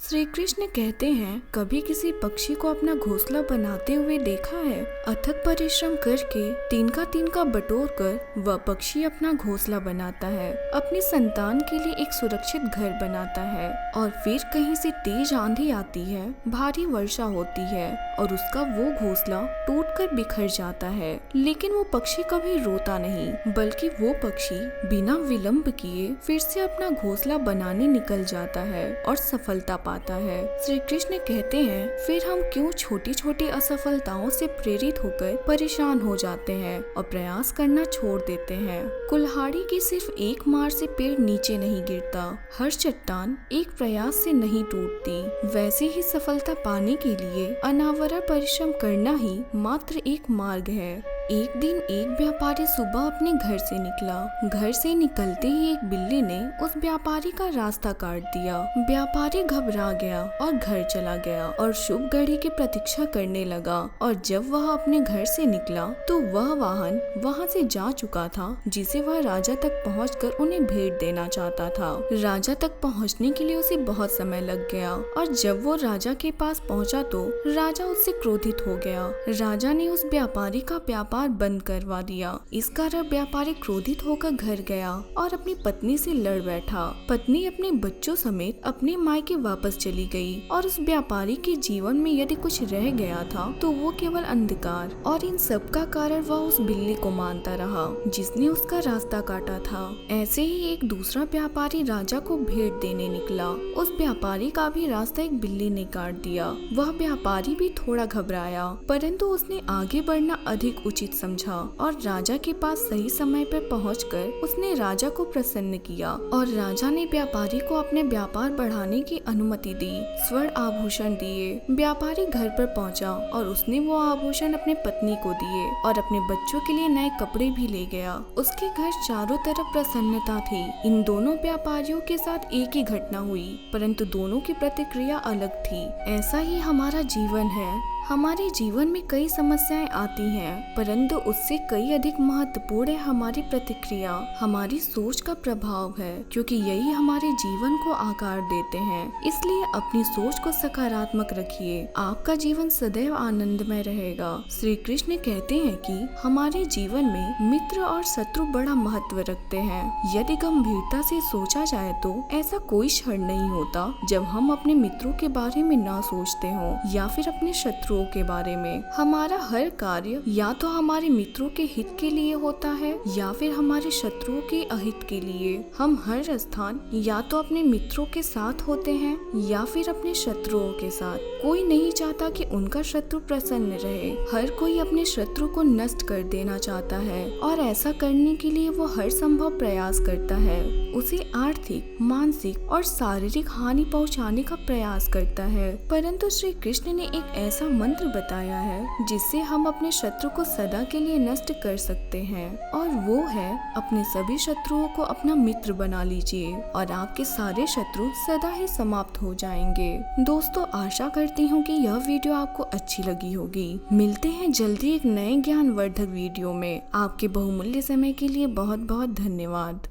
श्री कृष्ण कहते हैं, कभी किसी पक्षी को अपना घोंसला बनाते हुए देखा है? अथक परिश्रम करके तिनका बटोर कर वह पक्षी अपना घोंसला बनाता है, अपनी संतान के लिए एक सुरक्षित घर बनाता है और फिर कहीं से तेज आंधी आती है, भारी वर्षा होती है और उसका वो घोंसला टूटकर बिखर जाता है। लेकिन वो पक्षी कभी रोता नहीं, बल्कि वो पक्षी बिना विलंब किए फिर से अपना घोंसला बनाने निकल जाता है और सफलता पाता है। श्री कृष्ण कहते हैं, फिर हम क्यों छोटी छोटी असफलताओं से प्रेरित होकर परेशान हो जाते हैं और प्रयास करना छोड़ देते हैं। कुल्हाड़ी की सिर्फ एक मार से पेड़ नीचे नहीं गिरता, हर चट्टान एक प्रयास से नहीं टूटती। वैसे ही सफलता पाने के लिए अनावरण परिश्रम करना ही मात्र एक मार्ग है। एक दिन एक व्यापारी सुबह अपने घर से निकला। घर से निकलते ही एक बिल्ली ने उस व्यापारी का रास्ता काट दिया। व्यापारी घबरा गया और घर चला गया और शुभ घड़ी की प्रतीक्षा करने लगा। और जब वह अपने घर से निकला तो वह वाहन वहां से जा चुका था, जिसे वह राजा तक पहुंचकर उन्हें भेंट देना चाहता था। राजा तक पहुंचने के लिए उसे बहुत समय लग गया और जब वो राजा के पास पहुंचा तो राजा उससे क्रोधित हो गया। राजा ने उस व्यापारी का व्यापार बंद करवा दिया। इस कारण व्यापारी क्रोधित होकर घर गया और अपनी पत्नी से लड़ बैठा। पत्नी अपने बच्चों समेत अपने मायके वापस चली गई और उस व्यापारी के जीवन में यदि कुछ रह गया था तो वो केवल अंधकार। और इन सब का कारण वह उस बिल्ली को मानता रहा, जिसने उसका रास्ता काटा था। ऐसे ही एक दूसरा व्यापारी राजा को भेंट देने निकला। उस व्यापारी का भी रास्ता एक बिल्ली ने काट दिया। वह व्यापारी भी थोड़ा घबराया, परंतु उसने आगे बढ़ना अधिक उचित समझा और राजा के पास सही समय पर पहुंचकर उसने राजा को प्रसन्न किया और राजा ने व्यापारी को अपने व्यापार बढ़ाने की अनुमति दी। स्वर्ण आभूषण दिए। व्यापारी घर पर पहुंचा और उसने वो आभूषण अपने पत्नी को दिए और अपने बच्चों के लिए नए कपड़े भी ले गया। उसके घर चारों तरफ प्रसन्नता थी। इन दोनों व्यापारियों के साथ एक ही घटना हुई, परंतु दोनों की प्रतिक्रिया अलग थी। ऐसा ही हमारा जीवन है। हमारे जीवन में कई समस्याएं आती हैं, परंतु उससे कई अधिक महत्वपूर्ण है हमारी प्रतिक्रिया, हमारी सोच का प्रभाव है, क्योंकि यही हमारे जीवन को आकार देते हैं। इसलिए अपनी सोच को सकारात्मक रखिए, आपका जीवन सदैव आनंदमय रहेगा। श्री कृष्ण कहते हैं कि हमारे जीवन में मित्र और शत्रु बड़ा महत्व रखते हैं। यदि गंभीरता से सोचा जाए तो ऐसा कोई क्षण नहीं होता जब हम अपने मित्रों के बारे में न सोचते हो या फिर अपने शत्रु के बारे में। हमारा हर कार्य या तो हमारे मित्रों के हित के लिए होता है या फिर हमारे शत्रुओं के अहित के लिए। हम हर स्थान या तो अपने मित्रों के साथ होते हैं या फिर अपने शत्रुओं के साथ। कोई नहीं चाहता कि उनका शत्रु प्रसन्न रहे। हर कोई अपने शत्रु को नष्ट कर देना चाहता है और ऐसा करने के लिए वो हर संभव प्रयास करता है। उसे आर्थिक, मानसिक और शारीरिक हानि पहुंचाने का प्रयास करता है। परंतु श्री कृष्ण ने एक ऐसा मंत्र बताया है जिससे हम अपने शत्रु को सदा के लिए नष्ट कर सकते हैं, और वो है अपने सभी शत्रुओं को अपना मित्र बना लीजिए और आपके सारे शत्रु सदा ही समाप्त हो जाएंगे। दोस्तों, आशा करती हूँ कि यह वीडियो आपको अच्छी लगी होगी। मिलते हैं जल्दी एक नए ज्ञानवर्धक वीडियो में। आपके बहुमूल्य समय के लिए बहुत बहुत धन्यवाद।